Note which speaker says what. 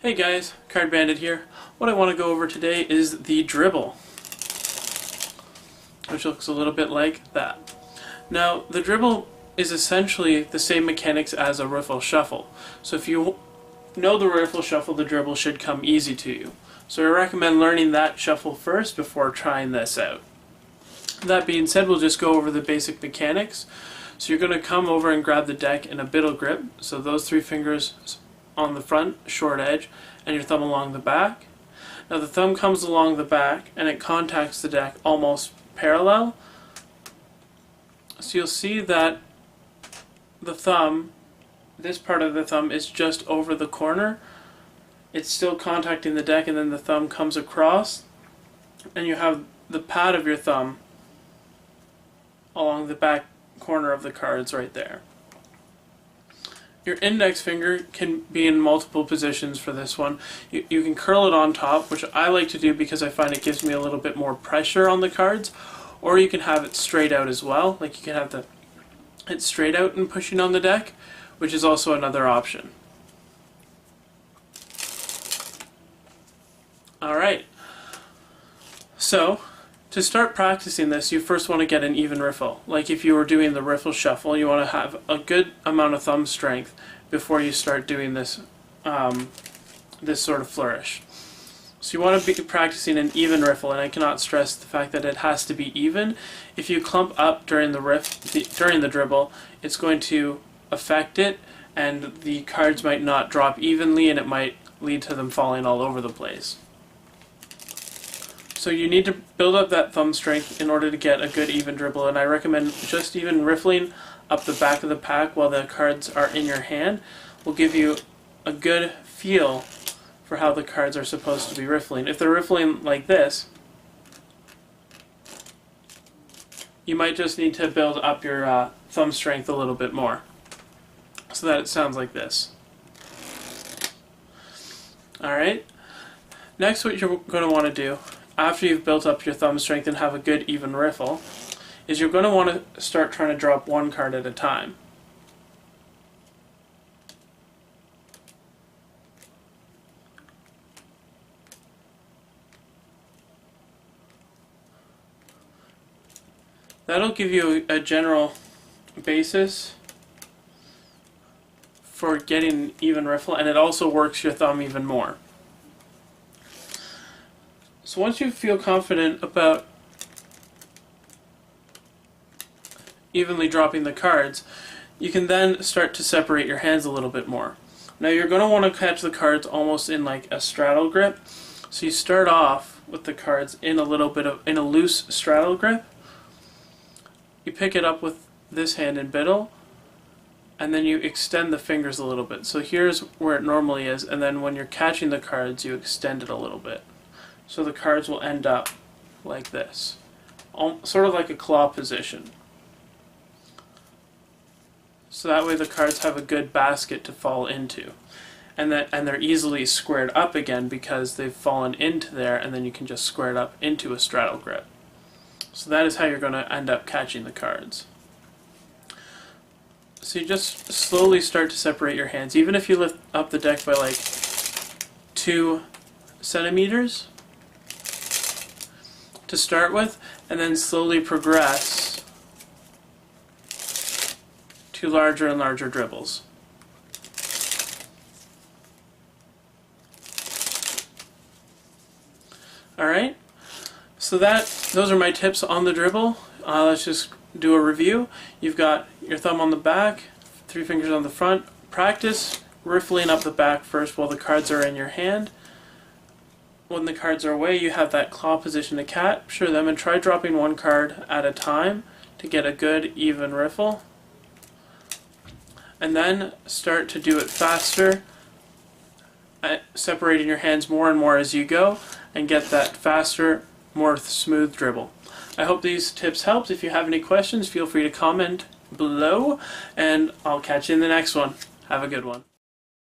Speaker 1: Hey guys, Card Bandit here. What I want to go over today is the dribble, which looks a little bit like that. Now, the dribble is essentially the same mechanics as a riffle shuffle. So if you know the riffle shuffle, the dribble should come easy to you. So I recommend learning that shuffle first before trying this out. That being said, we'll just go over the basic mechanics. So you're going to come over and grab the deck in a biddle grip. So those three fingers on the front, short edge, and your thumb along the back. Now the thumb comes along the back and it contacts the deck almost parallel. So you'll see that the thumb, this part of the thumb is just over the corner. It's still contacting the deck, and then the thumb comes across and you have the pad of your thumb along the back corner of the cards right there. Your index finger can be in multiple positions for this one. You can curl it on top, which I like to do because I find it gives me a little bit more pressure on the cards, or you can have it straight out as well. Like you can have it straight out and pushing on the deck, which is also another option. Alright, so to start practicing this, you first want to get an even riffle. Like if you were doing the riffle shuffle, you want to have a good amount of thumb strength before you start doing this this sort of flourish. So you want to be practicing an even riffle, and I cannot stress the fact that it has to be even. If you clump up during the dribble, it's going to affect it, and the cards might not drop evenly, and it might lead to them falling all over the place. So you need to build up that thumb strength in order to get a good even dribble, and I recommend just even riffling up the back of the pack while the cards are in your hand will give you a good feel for how the cards are supposed to be riffling. If they're riffling like this, you might just need to build up your thumb strength a little bit more so that it sounds like this. Alright, next what you're going to want to do after you've built up your thumb strength and have a good even riffle is you're going to want to start trying to drop one card at a time. That'll give you a general basis for getting an even riffle, and it also works your thumb even more. So once you feel confident about evenly dropping the cards, you can then start to separate your hands a little bit more. Now you're going to want to catch the cards almost in like a straddle grip. So you start off with the cards in a loose straddle grip. You pick it up with this hand in biddle, and then you extend the fingers a little bit. So here's where it normally is, and then when you're catching the cards, you extend it a little bit. So the cards will end up like this, sort of like a claw position. So that way the cards have a good basket to fall into, and they're easily squared up again because they've fallen into there, and then you can just square it up into a straddle grip. So that is how you're going to end up catching the cards. So you just slowly start to separate your hands, even if you lift up the deck by like 2 centimeters to start with, and then slowly progress to larger and larger dribbles. Alright, so those are my tips on the dribble. Let's just do a review. You've got your thumb on the back, 3 fingers on the front. Practice riffling up the back first while the cards are in your hand. When the cards are away, you have that claw position to capture them, and try dropping one card at a time to get a good even riffle. And then start to do it faster, separating your hands more and more as you go, and get that faster, more smooth dribble. I hope these tips helped. If you have any questions, feel free to comment below, and I'll catch you in the next one. Have a good one.